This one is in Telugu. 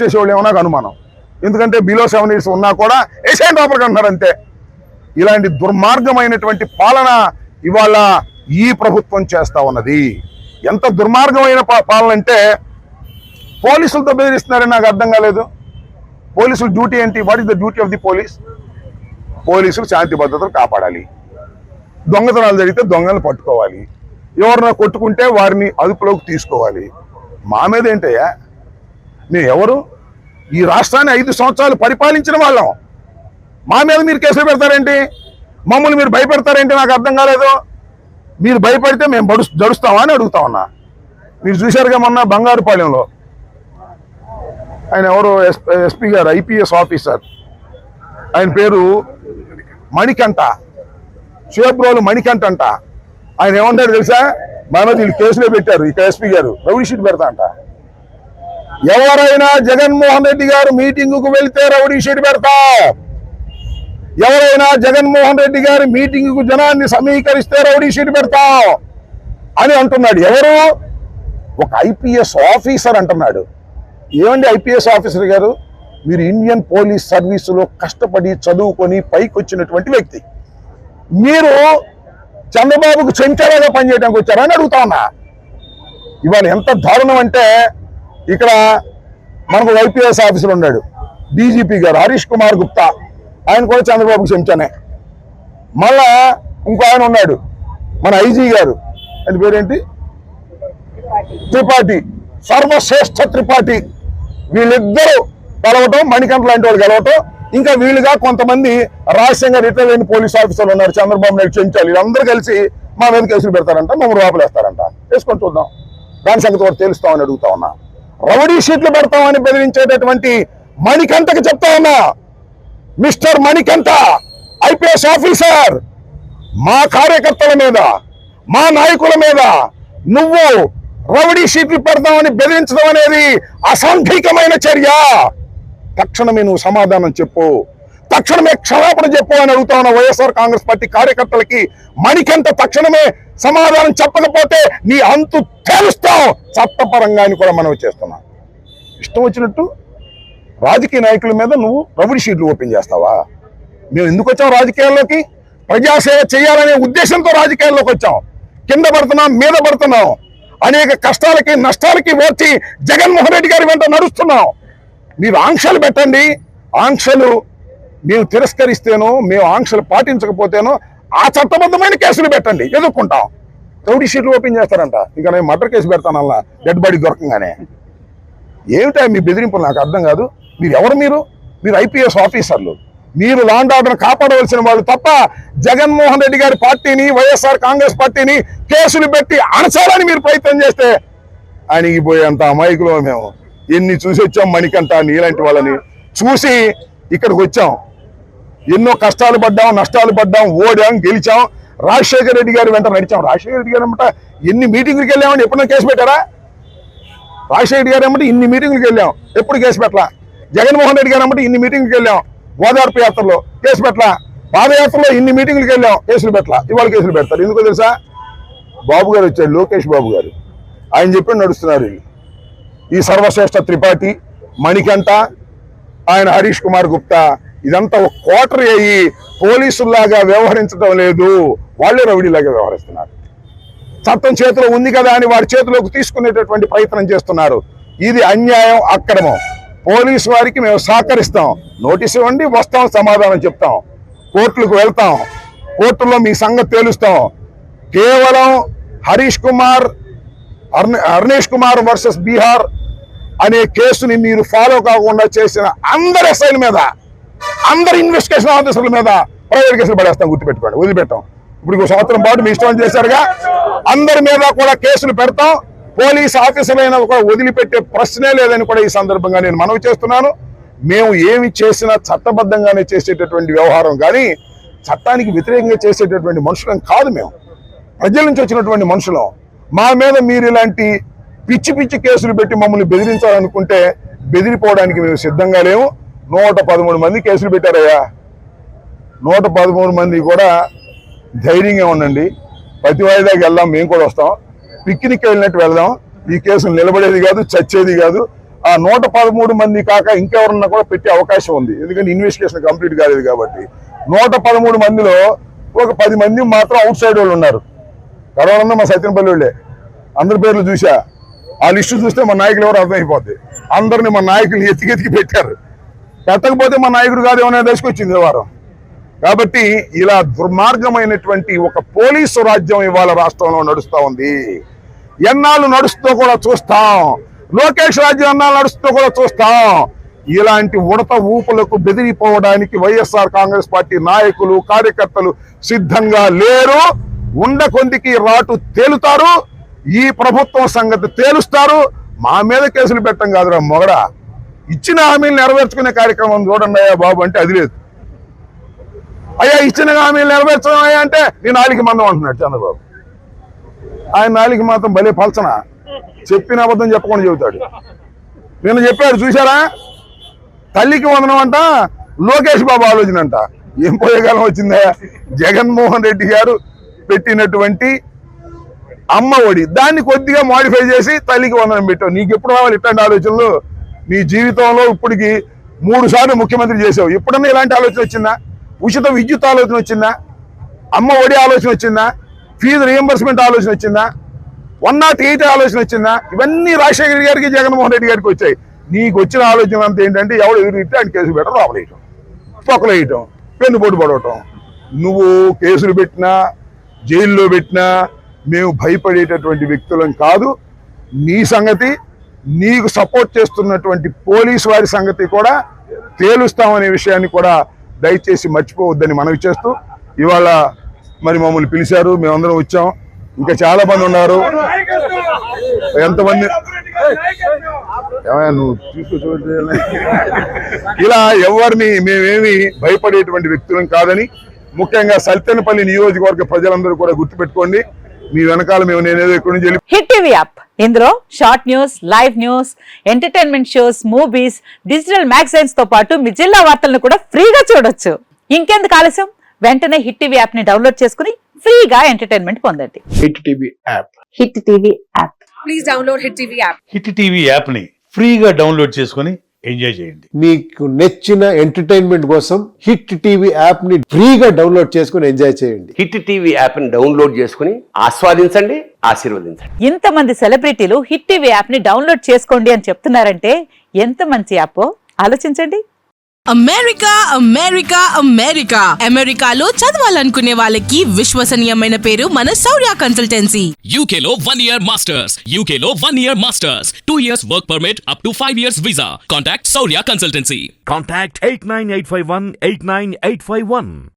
చేసేవాళ్ళు ఏమన్నా అనుమానం. ఎందుకంటే బిలో 7 years ఉన్నా కూడా ఏషియన్ లోపలికి అంటున్నారు అంతే. ఇలాంటి దుర్మార్గమైనటువంటి పాలన ఇవాళ ఈ ప్రభుత్వం చేస్తా ఉన్నది. ఎంత దుర్మార్గమైన పాలన అంటే పోలీసులతో బెదిరిస్తున్నారని నాకు అర్థం కాలేదు. పోలీసుల డ్యూటీ ఏంటి? What is the duty of the police? పోలీసులు శాంతి భద్రతలు కాపాడాలి. దొంగతనాలు జరిగితే దొంగలను పట్టుకోవాలి. ఎవరినో కొట్టుకుంటే వారిని అదుపులోకి తీసుకోవాలి. మా మీద ఏంటయ్యా? మేము ఎవరు? ఈ రాష్ట్రాన్ని 5 సంవత్సరాలు పరిపాలించిన వాళ్ళం. మా మీద మీరు కేసులు పెడతారేంటి? మమ్మల్ని మీరు భయపెడతారేంటి? నాకు అర్థం కాలేదు. మీరు భయపడితే మేము జడుస్తామా అని అడుగుతా ఉన్నా. మీరు చూశారుగా మొన్న బంగారుపాలెంలో ఆయన ఎవరు ఎస్పీ గారు, IPS ఆఫీసర్, ఆయన పేరు మణికంఠ, చేబ్రోలు మణికంఠ అంట. ఆయన ఏమంటాడు తెలుసా? మా మీద వీళ్ళు కేసులో పెట్టారు. ఇక ఎస్పీ గారు రౌడీ షీట్ పెడతా అంట. ఎవరైనా జగన్మోహన్ రెడ్డి గారు మీటింగుకు వెళ్తే రౌడీ షీట్ పెడతా, ఎవరైనా జగన్మోహన్ రెడ్డి గారి మీటింగుకు జనాన్ని సమీకరిస్తే రౌడీ షీట్ పెడతాం అని అంటున్నాడు. ఎవరు? ఒక IPS ఆఫీసర్ అంటున్నాడు. ఏమండి IPS ఆఫీసర్ గారు, మీరు ఇండియన్ పోలీస్ సర్వీసులో కష్టపడి చదువుకొని పైకి వచ్చినటువంటి వ్యక్తి. మీరు చంద్రబాబుకు చెంచాలాగా పనిచేయడానికి వచ్చారని అడుగుతా ఉన్నా. ఇవాళ ఎంత దారుణం అంటే, ఇక్కడ మనకు IPS ఆఫీసర్ ఉన్నాడు, DGP గారు హరీష్ కుమార్ గుప్తా, ఆయన కూడా చంద్రబాబుకు చెంచానే. మళ్ళా ఇంకో ఆయన ఉన్నాడు మన IG గారు, ఆయన పేరేంటి, త్రిపాఠి, సర్వశ్రేష్ఠ త్రిపాఠి. వీళ్ళిద్దరూ కలవటం, మణికంఠ లాంటి వాళ్ళు కలవటం, ఇంకా వీళ్ళుగా కొంతమంది రహస్యంగా రిటైర్ అయిన పోలీస్ ఆఫీసర్లు ఉన్నారు, చంద్రబాబు నాయుడు చెంచాలి. వీళ్ళందరూ కలిసి మా మీద కేసులు పెడతారంట, మమ్మల్ని లోపలేస్తారంట. వేసుకొని చూద్దాం, దాని సంగతి కూడా తెలుస్తామని అడుగుతా ఉన్నా. రౌడీ షీట్లు పెడతామని బెదిరించేటటువంటి మణికంఠకి చెప్తా ఉన్నా, మిస్టర్ మణికంఠ IPS ఆఫీసర్, మా కార్యకర్తల మీద, మా నాయకుల మీద నువ్వు రౌడీ షీట్లు పెడతామని బెదిరించడం అనేది అసాంఘికమైన చర్య. తక్షణమే నువ్వు సమాధానం చెప్పు, తక్షణమే క్షమాపణ చెప్పు అని అడుగుతా ఉన్న వైఎస్ఆర్ కాంగ్రెస్ పార్టీ కార్యకర్తలకి. మణికంఠ తక్షణమే సమాధానం చెప్పకపోతే నీ అంతు తేలుస్తాం చట్టపరంగా అని కూడా మనం చేస్తున్నాం. ఇష్టం వచ్చినట్టు రాజకీయ నాయకుల మీద నువ్వు రౌడీ షీట్లు ఓపెన్ చేస్తావా? మేము ఎందుకు వచ్చాం రాజకీయాల్లోకి? ప్రజాసేవ చేయాలనే ఉద్దేశంతో రాజకీయాల్లోకి వచ్చాం. కింద పడుతున్నాం, మీద పడుతున్నాం, అనేక కష్టాలకి నష్టాలకి వచ్చి జగన్మోహన్ రెడ్డి గారి వెంట నడుస్తున్నాం. మీరు ఆంక్షలు పెట్టండి, ఆంక్షలు మేము తిరస్కరిస్తేనో, మేము ఆంక్షలు పాటించకపోతేనో ఆ చట్టబద్ధమైన కేసులు పెట్టండి, ఎదుర్కొంటాం. రౌడీ షీట్లు ఓపెన్ చేస్తారంట. ఇంకా నేను మర్డర్ కేసు పెడతానల్లా డెడ్ బాడీ దొరకంగానే. ఏమిటా మీ బెదిరింపులు? నాకు అర్థం కాదు. మీరు ఎవరు? మీరు IPS ఆఫీసర్లు, మీరు లాండ్ ఆర్డర్ కాపాడవలసిన వాళ్ళు తప్ప జగన్మోహన్ రెడ్డి గారి పార్టీని, వైఎస్ఆర్ కాంగ్రెస్ పార్టీని కేసులు పెట్టి అణచాలని మీరు ప్రయత్నం చేస్తే అణిగిపోయేంత అమాయకులు మేము. ఎన్ని చూసి వచ్చాం మణికంఠ, నీలాంటి వాళ్ళని చూసి ఇక్కడికి వచ్చాం. ఎన్నో కష్టాలు పడ్డాం, నష్టాలు పడ్డాం, ఓడాం, గెలిచాం. రాజశేఖర రెడ్డి గారి వెంట నడిచాం. రాజశేఖర రెడ్డి గారు అన్నమాట ఎన్ని మీటింగులకు వెళ్ళామని ఎప్పుడైనా కేసు పెట్టారా? రాజశేఖర రెడ్డి గారు అన్నమాట ఇన్ని మీటింగులకు వెళ్ళాం, ఎప్పుడు కేసు పెట్టలా. జగన్మోహన్ రెడ్డి గారు అన్నమాట ఇన్ని మీటింగులకు వెళ్ళాం, గోదావరి యాత్రలో కేసు పెట్టలా. పాదయాత్రలో ఇన్ని మీటింగులకు వెళ్ళాం, కేసులు పెట్టలా. ఇవాళ కేసులు పెడతారు. ఎందుకో తెలుసా? బాబు గారు వచ్చాడు, లోకేష్ బాబు గారు, ఆయన చెప్పి నడుస్తున్నారు. ఈ సర్వశ్రేష్ఠ త్రిపాఠి, మణికంఠ, ఆయన హరీష్ కుమార్ గుప్తా, ఇదంతా ఒక కోటరీ అయ్యి పోలీసుల్లాగా వ్యవహరించడం లేదు, వాళ్ళే రౌడీలాగా వ్యవహరిస్తున్నారు. చట్టం చేతిలో ఉంది కదా అని వారి చేతిలోకి తీసుకునేటటువంటి ప్రయత్నం చేస్తున్నారు. ఇది అన్యాయం, అక్రమం. పోలీసు వారికి మేము సహకరిస్తాం, నోటీస్ ఇవ్వండి, వస్తాం, సమాధానం చెప్తాం, కోర్టులకు వెళ్తాం, కోర్టుల్లో మీ సంగతి తేలుస్తాం. కేవలం హరీష్ కుమార్, అర్నేష్ కుమార్ వర్సెస్ బీహార్ అనే కేసుని మీరు ఫాలో కాకుండా చేసిన అందరి ఎస్ఐల మీద, అందరి ఇన్వెస్టిగేషన్ ఆఫీసర్ల మీద ప్రైవేట్ కేసులు పడేస్తాం, గుర్తుపెట్టుకోండి, వదిలిపెట్టాం. ఇప్పుడు 1 సంవత్సరం పాటు మీ ఇష్టం చేశారుగా, అందరి మీద కూడా కేసులు పెడతాం. పోలీస్ ఆఫీసర్లైనా కూడా వదిలిపెట్టే ప్రశ్నే లేదని కూడా ఈ సందర్భంగా నేను మనవి చేస్తున్నాను. మేము ఏమి చేసినా చట్టబద్ధంగానే చేసేటటువంటి వ్యవహారం కానీ చట్టానికి వ్యతిరేకంగా చేసేటటువంటి మనుషులం కాదు. మేము ప్రజల నుంచి వచ్చినటువంటి మనుషులం. మా మీద మీరు ఇలాంటి పిచ్చి పిచ్చి కేసులు పెట్టి మమ్మల్ని బెదిరించాలనుకుంటే బెదిరిపోవడానికి మేము సిద్ధంగా లేము. 113 మంది కేసులు పెట్టారయ్యా. 113 మంది కూడా ధైర్యంగా ఉండండి. ప్రతి వాయిదాకి వెళ్దాం, మేము కూడా వస్తాం. పిక్నిక్ వెళ్ళినట్టు వెళ్దాం. ఈ కేసులు నిలబడేది కాదు, చచ్చేది కాదు. ఆ 113 మంది కాక ఇంకెవరన్నా కూడా పెట్టే అవకాశం ఉంది. ఎందుకంటే ఇన్వెస్టిగేషన్ కంప్లీట్ కాలేదు కాబట్టి 113 మందిలో ఒక 10 మంది మాత్రం అవుట్ సైడ్ వాళ్ళు ఉన్నారు. కరోనా మా సత్యనపల్లి వాళ్ళే. అందరి పేర్లు చూసా, ఆ లిస్టు చూస్తే మా నాయకులు ఎవరు అర్థమైపోద్ది. అందరిని మా నాయకులు ఎతికెతికి పెట్టారు. పెట్టకపోతే మా నాయకుడు కాదు ఏమైనా దశకొచ్చింది వారం. కాబట్టి ఇలా దుర్మార్గమైనటువంటి ఒక పోలీసు రాజ్యం ఇవాళ రాష్ట్రంలో నడుస్తూ ఉంది. ఎన్నాళ్ళు నడుస్తూ కూడా చూస్తాం. లోకేష్ రాజ్యం ఎన్నాళ్ళు నడుస్తూ కూడా చూస్తాం. ఇలాంటి ఉడత ఊపులకు బెదిరిపోవడానికి వైఎస్ఆర్ కాంగ్రెస్ పార్టీ నాయకులు కార్యకర్తలు సిద్ధంగా లేరు. కొందికి రాటు తేలుతారు. ఈ ప్రభుత్వం సంగతి తేలుస్తారు. మా మీద కేసులు పెట్టం కాదురా మొగడా, ఇచ్చిన హామీలు నెరవేర్చుకునే కార్యక్రమం చూడండి అయ్యా బాబు అంటే అది లేదు. అయ్యా ఇచ్చిన హామీలు నెరవేర్చడం అయ్యా అంటే నీ నాలుగు మందం అంటున్నాడు చంద్రబాబు. ఆయన నాలుగు మాత్రం భలే పలచన, చెప్పిన అబద్ధం చెప్పకుండా చెబుతాడు. నిన్న చెప్పాడు చూసారా, తల్లికి వందనం అంట లోకేష్ బాబు ఆలోచన అంట. ఏం పోయేకాలం వచ్చిందా? జగన్మోహన్ రెడ్డి గారు పెట్టినటువంటి అమ్మ ఒడి దాన్ని కొద్దిగా మోడిఫై చేసి తల్లికి వందనం పెట్టావు. నీకు ఎప్పుడు రావాలి ఇట్లాంటి ఆలోచనలు? నీ జీవితంలో ఇప్పటికి 3 సార్లు ముఖ్యమంత్రి చేసావు. ఎప్పుడన్నా ఇలాంటి ఆలోచన వచ్చిందా? ఉచిత విద్యుత్ ఆలోచన వచ్చిందా? అమ్మ ఒడి ఆలోచన వచ్చిందా? ఫీజు రియంబర్స్మెంట్ ఆలోచన వచ్చిందా? 108 ఆలోచన వచ్చిందా? ఇవన్నీ రాజశేఖర్ గారికి జగన్మోహన్ రెడ్డి గారికి వచ్చాయి. నీకు వచ్చిన ఆలోచన అంతా ఏంటంటే ఎవడు ఎదురుగితే ఆయన కేసులు పెట్టడం, లోపలేయటం, పొక్కలు వేయటం, పెన్నుపోటు పడవటం. నువ్వు కేసులు పెట్టినా జైల్లో పెట్టినా మేము భయపడేటటువంటి వ్యక్తులం కాదు. నీ సంగతి, నీకు సపోర్ట్ చేస్తున్నటువంటి పోలీసు వారి సంగతి కూడా తేలుస్తామనే విషయాన్ని కూడా దయచేసి మర్చిపోవద్దని మనవి చేస్తూ, ఇవాళ మరి మమ్మల్ని పిలిచారు, మేమందరం వచ్చాం. ఇంకా చాలా మంది ఉన్నారు. ఎంతమంది నువ్వు తీసుకొచ్చి ఇలా ఎవరిని మేమేమి భయపడేటువంటి వ్యక్తులం కాదని ముఖ్యంగా సల్తేనపల్లి నియోజకవర్గ ప్రజలందరూ కూడా గుర్తుపెట్టుకోండి. మీ వెనకాల మేము నేనేదో ఎక్కడి నుంచి వెళ్ళి. హిట్ టీవీ యాప్, ఇందులో short news, live news, entertainment shows, movies, digital magazines తో పాటు మీ జిల్లా వార్తలను కూడా ఫ్రీగా చూడొచ్చు. ఇంకెందుకు ఆలస్యం, వెంటనే హిట్ టీవీ యాప్ ని డౌన్లోడ్ చేసుకుని ఫ్రీగా ఎంటర్టైన్మెంట్ పొందండి. Hit TV app. Hit TV app. Please download hit TV app. Hit TV app ని ఫ్రీగా డౌన్లోడ్ చేసుకుని ఎంజాయ్ చేయండి. మీకు నచ్చిన ఎంటర్టైన్మెంట్ కోసం హిట్ టీవీ యాప్ ని ఫ్రీగా డౌన్లోడ్ చేసుకుని ఎంజాయ్ చేయండి. హిట్ టీవీ యాప్ ని డౌన్లోడ్ చేసుకుని ఆస్వాదించండి, ఆశీర్వదించండి. ఇంతమంది సెలబ్రిటీలు హిట్ టీవీ యాప్ ని డౌన్లోడ్ చేసుకోండి అని చెప్తున్నారంటే ఎంత మంచి యాప్ ఆలోచించండి. అమెరికా అమెరికా అమెరికా అమెరికాలో చదవాలనుకునే వాళ్ళకి విశ్వసనీయమైన పేరు మన శౌర్య కన్సల్టెన్సీ. UK లో 1 year masters. UK లో 1 year masters. 2 years work permit up to 5 years visa. Contact Saurya Consultancy. Contact 89851 89851.